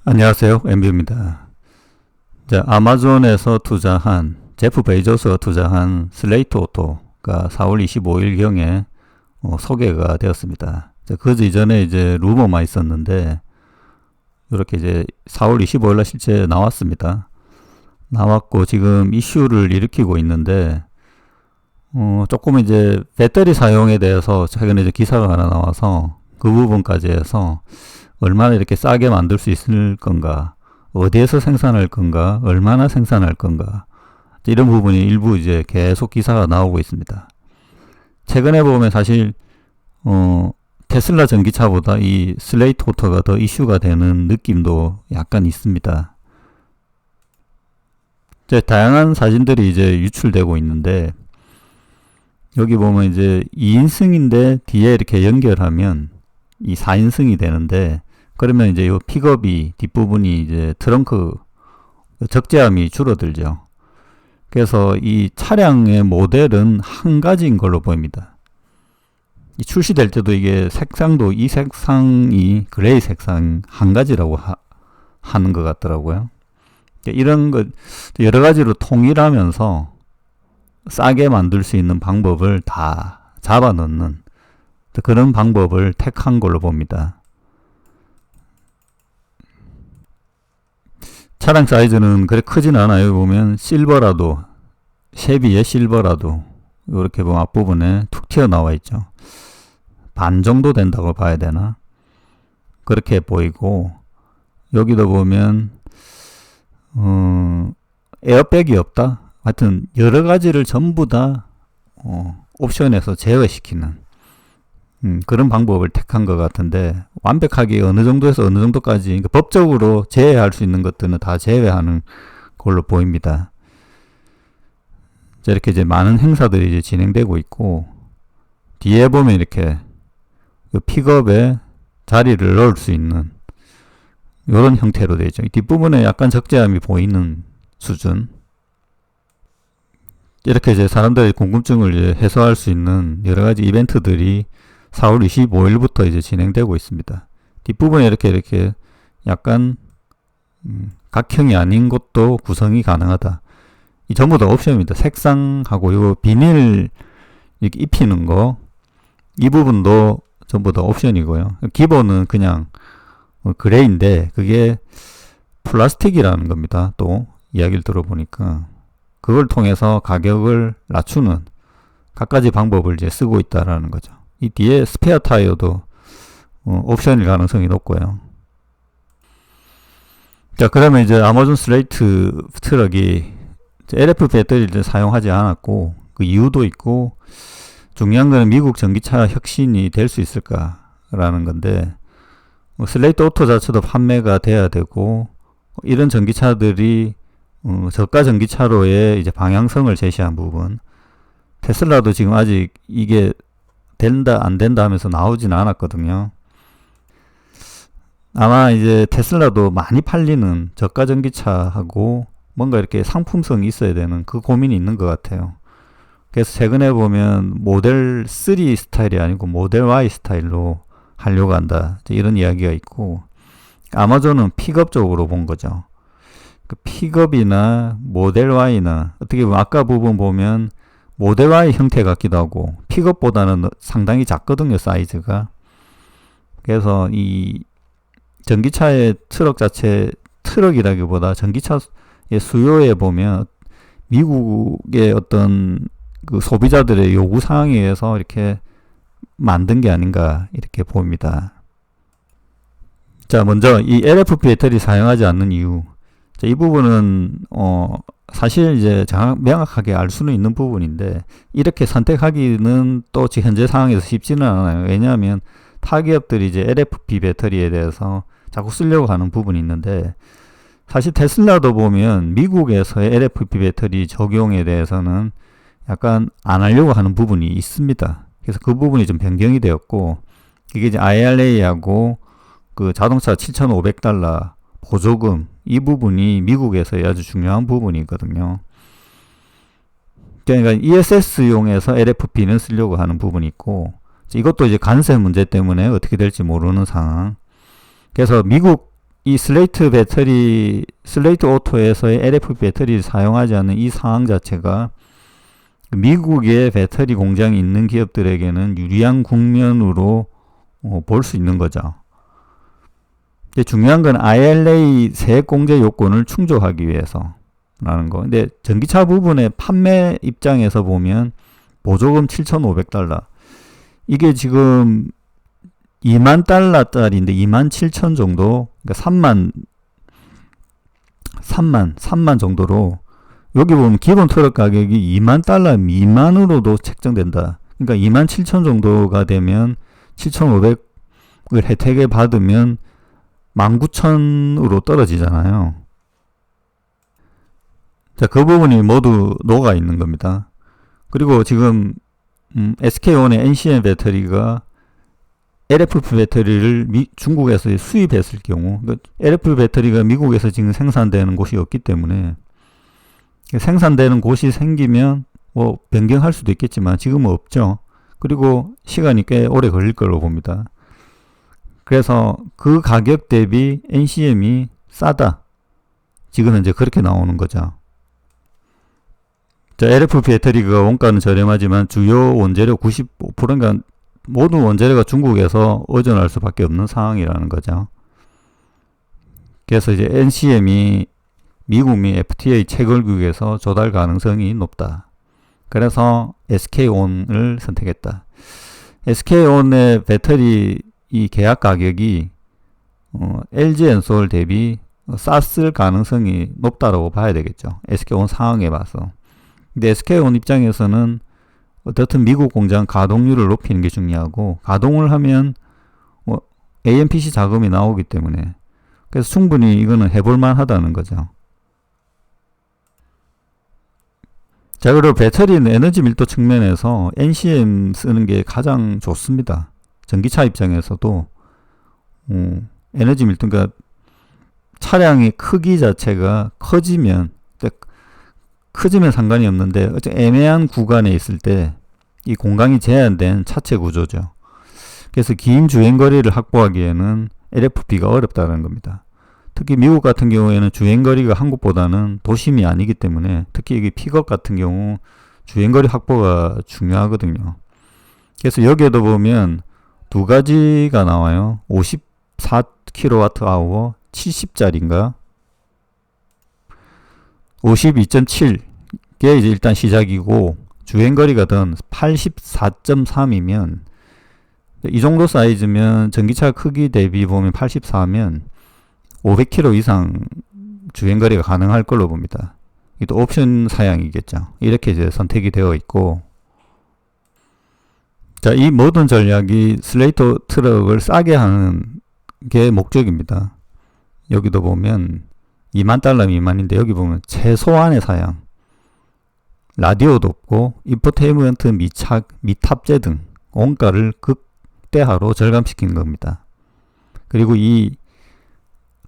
안녕하세요. 엠비입니다. 자, 아마존에서 투자한 제프 베이조스가 투자한 슬레이트 오토가 4월 25일경에 소개가 되었습니다. 그 이전에 이제 루머만 있었는데 이렇게 이제 4월 25일날 실제 나왔습니다. 나왔고 지금 이슈를 일으키고 있는데 조금 이제 배터리 사용에 대해서 최근에 이제 기사가 하나 나와서 그 부분까지 해서 얼마나 이렇게 싸게 만들 수 있을 건가, 어디에서 생산할 건가, 얼마나 생산할 건가, 이런 부분이 일부 이제 계속 기사가 나오고 있습니다. 최근에 보면 사실 테슬라 전기차보다 이 슬레이트 오토가 더 이슈가 되는 느낌도 약간 있습니다. 이제 다양한 사진들이 이제 유출되고 있는데 여기 보면 이제 2인승인데 뒤에 이렇게 연결하면 이 4인승이 되는데, 그러면 이제 이 픽업이 뒷부분이 이제 트렁크 적재함이 줄어들죠. 그래서 이 차량의 모델은 한 가지인 걸로 보입니다. 이 출시될 때도 이게 색상도 이 색상이 그레이 색상 한 가지라고 하는 것 같더라고요. 이런 것 여러 가지로 통일하면서 싸게 만들 수 있는 방법을 다 잡아 넣는 그런 방법을 택한 걸로 봅니다. 차량 사이즈는 그렇게 크진 않아요. 보면 실버라도, 쉐비의 실버라도 이렇게 보면 앞부분에 툭 튀어나와 있죠. 반 정도 된다고 봐야 되나? 그렇게 보이고, 여기도 보면 에어백이 없다? 하여튼 여러 가지를 전부 다 옵션에서 제외시키는 그런 방법을 택한 것 같은데, 완벽하게 어느 정도에서 어느 정도까지, 그러니까 법적으로 제외할 수 있는 것들은 다 제외하는 걸로 보입니다. 이렇게 이제 많은 행사들이 이제 진행되고 있고, 뒤에 보면 이렇게 픽업에 자리를 넣을 수 있는 이런 형태로 되어 있죠. 이 뒷부분에 약간 적재함이 보이는 수준. 이렇게 이제 사람들의 궁금증을 이제 해소할 수 있는 여러 가지 이벤트들이 4월 25일부터 이제 진행되고 있습니다. 뒷부분에 이렇게 약간 각형이 아닌 것도 구성이 가능하다. 이 전부 다 옵션입니다. 색상하고 요 비닐 이렇게 입히는 거, 이 부분도 전부 다 옵션이고요. 기본은 그냥 그레이인데 그게 플라스틱이라는 겁니다. 또 이야기를 들어보니까 그걸 통해서 가격을 낮추는 갖가지 방법을 이제 쓰고 있다라는 거죠. 이 뒤에 스페어 타이어도 옵션일 가능성이 높고요. 자, 그러면 이제 아마존 슬레이트 트럭이 LF 배터리를 사용하지 않았고, 그 이유도 있고, 중요한 거는 미국 전기차 혁신이 될 수 있을까라는 건데, 슬레이트 오토 자체도 판매가 돼야 되고, 이런 전기차들이 저가 전기차로의 이제 방향성을 제시한 부분, 테슬라도 지금 아직 이게 된다 안 된다 하면서 나오진 않았거든요. 아마 이제 테슬라도 많이 팔리는 저가 전기차하고 뭔가 이렇게 상품성이 있어야 되는 그 고민이 있는 것 같아요. 그래서 최근에 보면 모델 3 스타일이 아니고 모델 Y 스타일로 하려고 한다, 이런 이야기가 있고, 아마존은 픽업 쪽으로 본 거죠. 그 픽업이나 모델 Y나 어떻게 보면 아까 부분 보면 모델 Y 형태 같기도 하고 픽업보다는 상당히 작거든요, 사이즈가. 그래서 이 전기차의 트럭 자체, 트럭이라기보다 전기차의 수요에 보면 미국의 어떤 그 소비자들의 요구 사항에 의해서 이렇게 만든 게 아닌가 이렇게 봅니다. 자, 먼저 이 LFP 배터리 사용하지 않는 이유. 자, 이 부분은 사실 이제 명확하게 알 수는 있는 부분인데, 이렇게 선택하기는 또 지금 현재 상황에서 쉽지는 않아요. 왜냐하면 타 기업들이 이제 LFP 배터리에 대해서 자꾸 쓰려고 하는 부분이 있는데, 사실 테슬라도 보면 미국에서의 LFP 배터리 적용에 대해서는 약간 안 하려고 하는 부분이 있습니다. 그래서 그 부분이 좀 변경이 되었고, 이게 이제 IRA하고 그 자동차 $7,500 보조금, 이 부분이 미국에서의 아주 중요한 부분이거든요. 그러니까 ESS용에서 LFP는 쓰려고 하는 부분이 있고, 이것도 이제 관세 문제 때문에 어떻게 될지 모르는 상황. 그래서 미국 이 슬레이트 오토에서의 LFP 배터리를 사용하지 않는 이 상황 자체가 미국의 배터리 공장이 있는 기업들에게는 유리한 국면으로 볼 수 있는 거죠. 근데 중요한 건 IRA 세액 공제 요건을 충족하기 위해서라는 거. 근데 전기차 부분의 판매 입장에서 보면 보조금 7,500달러. 이게 지금 2만 달러짜리인데 2만 7천 정도, 그러니까 3만 정도로, 여기 보면 기본 트럭 가격이 2만 달러 미만으로도 책정된다. 그러니까 2만 7천 정도가 되면 7,500을 혜택을 받으면 19,000으로 떨어지잖아요. 자, 그 부분이 모두 녹아 있는 겁니다. 그리고 지금 SK온의 NCM 배터리가 LFP 배터리를 중국에서 수입했을 경우, 그러니까 LFP 배터리가 미국에서 지금 생산되는 곳이 없기 때문에, 생산되는 곳이 생기면 뭐 변경할 수도 있겠지만 지금은 없죠. 그리고 시간이 꽤 오래 걸릴 걸로 봅니다. 그래서 그 가격 대비 NCM이 싸다. 지금 현재 그렇게 나오는 거죠. 자, LFP 배터리가 원가는 저렴하지만 주요 원재료 95%가 모든 원재료가 중국에서 의존할 수밖에 없는 상황이라는 거죠. 그래서 이제 NCM이 미국 및 FTA 체결국에서 조달 가능성이 높다. 그래서 SK온을 선택했다. SK온의 배터리 이 계약 가격이 LG엔솔 대비 쌌을 가능성이 높다고 봐야 되겠죠. SK온 상황에 봐서. 근데 SK온 입장에서는 어떻든 미국 공장 가동률을 높이는 게 중요하고, 가동을 하면 AMPC 자금이 나오기 때문에, 그래서 충분히 이거는 해볼만 하다는 거죠. 자, 그리고 배터리는 에너지 밀도 측면에서 NCM 쓰는 게 가장 좋습니다. 전기차 입장에서도 에너지 밀도, 그러니까 차량의 크기 자체가 커지면 상관이 없는데 애매한 구간에 있을 때 이 공간이 제한된 차체 구조죠. 그래서 긴 주행거리를 확보하기에는 LFP가 어렵다는 겁니다. 특히 미국 같은 경우에는 주행거리가 한국보다는 도심이 아니기 때문에, 특히 여기 픽업 같은 경우 주행거리 확보가 중요하거든요. 그래서 여기에도 보면 두 가지가 나와요. 54kWh 70짜리인가 52.7게 이제 일단 시작이고, 주행거리가 든 84.3이면 이 정도 사이즈면 전기차 크기 대비 보면 84면 500km 이상 주행거리가 가능할 걸로 봅니다. 이것도 옵션 사양이겠죠. 이렇게 이제 선택이 되어 있고, 자, 이 모든 전략이 슬레이트 트럭을 싸게 하는 게 목적입니다. 여기도 보면 2만 달러 미만인데, 여기 보면 최소한의 사양, 라디오도 없고 인포테인먼트 미탑재 등 원가를 극대화로 절감시킨 겁니다. 그리고 이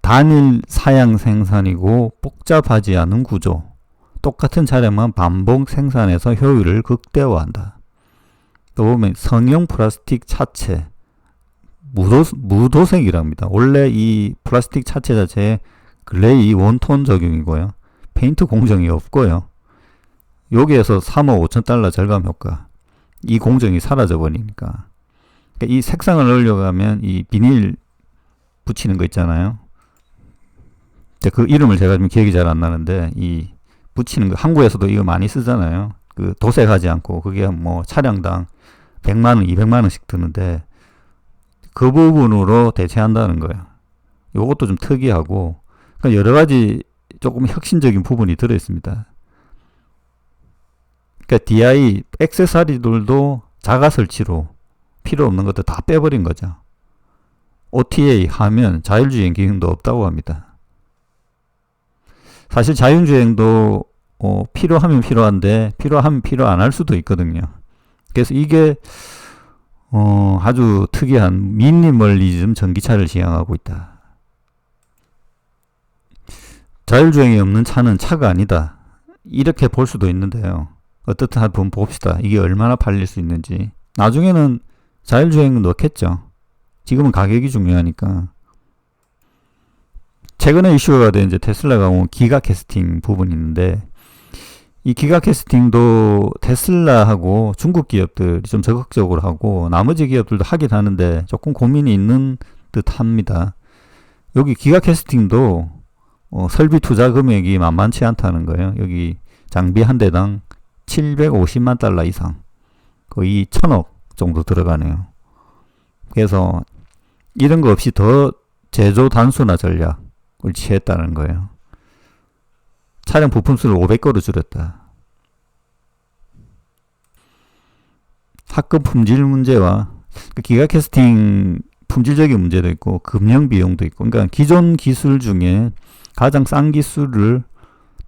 단일 사양 생산이고 복잡하지 않은 구조, 똑같은 차량만 반복 생산해서 효율을 극대화한다. 또 보면 성형 플라스틱 차체, 무도색이랍니다. 원래 이 플라스틱 차체 자체에 글레이 원톤 적용이고요. 페인트 공정이 없고요. 여기에서 3억 5천 달러 절감 효과. 이 공정이 사라져 버리니까. 그러니까 이 색상을 넣으려면 이 비닐 붙이는 거 있잖아요. 그 이름을 제가 좀 기억이 잘 안 나는데, 이 붙이는 거 한국에서도 이거 많이 쓰잖아요. 그 도색하지 않고 그게 뭐 차량당 100만 원, 200만 원씩 드는데 그 부분으로 대체한다는 거예요. 이것도 좀 특이하고, 그러니까 여러 가지 조금 혁신적인 부분이 들어 있습니다. 그러니까 DI 액세서리들도 자가 설치로 필요 없는 것도 다 빼버린 거죠. OTA 하면 자율주행 기능도 없다고 합니다. 사실 자율주행도 필요하면 필요한데 필요하면 필요 안 할 수도 있거든요. 그래서 이게 아주 특이한 미니멀리즘 전기차를 지향하고 있다. 자율주행이 없는 차는 차가 아니다. 이렇게 볼 수도 있는데요. 어떻든 한번 봅시다. 이게 얼마나 팔릴 수 있는지. 나중에는 자율주행은 넣겠죠. 지금은 가격이 중요하니까. 최근에 이슈가 된 이제 테슬라가 온 기가 캐스팅 부분이 있는데, 이 기가 캐스팅도 테슬라하고 중국 기업들이 좀 적극적으로 하고 나머지 기업들도 하긴 하는데 조금 고민이 있는 듯 합니다. 여기 기가 캐스팅도 설비 투자 금액이 만만치 않다는 거예요. 여기 장비 한 대당 750만 달러 이상, 거의 1000억 정도 들어가네요. 그래서 이런 거 없이 더 제조 단순화 전략을 취했다는 거예요. 차량 부품수를 500개로 줄였다. 합금 품질 문제와 기가 캐스팅 품질적인 문제도 있고 금형 비용도 있고, 그러니까 기존 기술 중에 가장 싼 기술을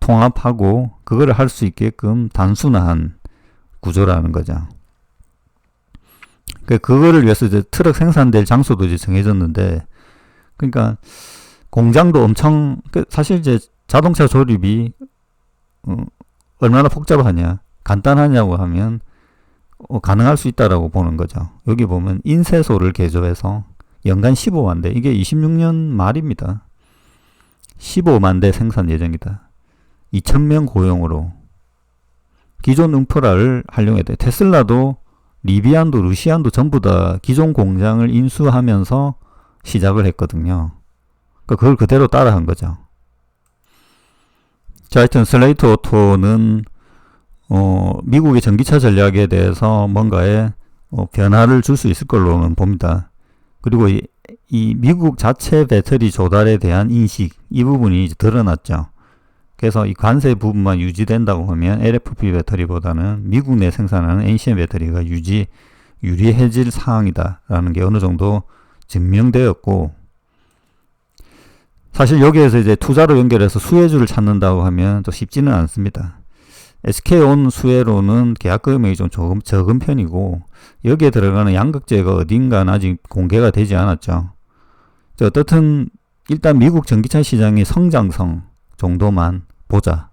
통합하고 그거를 할 수 있게끔 단순화한 구조라는 거죠. 그거를 위해서 이제 트럭 생산될 장소도 이제 정해졌는데, 그러니까 공장도 엄청, 사실 이제 자동차 조립이 얼마나 복잡하냐, 간단하냐고 하면 가능할 수 있다라고 보는 거죠. 여기 보면 인쇄소를 개조해서 연간 15만 대, 이게 26년 말입니다. 15만 대 생산 예정이다. 2,000명 고용으로 기존 인프라를 활용해야 돼. 테슬라도 리비안도 루시안도 전부 다 기존 공장을 인수하면서 시작을 했거든요. 그걸 그대로 따라한 거죠. 자, 하여튼 슬레이트 오토는 미국의 전기차 전략에 대해서 뭔가의 변화를 줄 수 있을 걸로는 봅니다. 그리고 이 미국 자체 배터리 조달에 대한 인식, 이 부분이 이제 드러났죠. 그래서 이 관세 부분만 유지된다고 하면 LFP 배터리보다는 미국 내 생산하는 NCM 배터리가 유리해질 상황이다라는 게 어느 정도 증명되었고, 사실 여기에서 이제 투자로 연결해서 수혜주를 찾는다고 하면 또 쉽지는 않습니다. SK온 수혜로는 계약 금액이 좀 조금 적은 편이고, 여기에 들어가는 양극재가 어딘가는 아직 공개가 되지 않았죠. 어떻든 일단 미국 전기차 시장의 성장성 정도만 보자.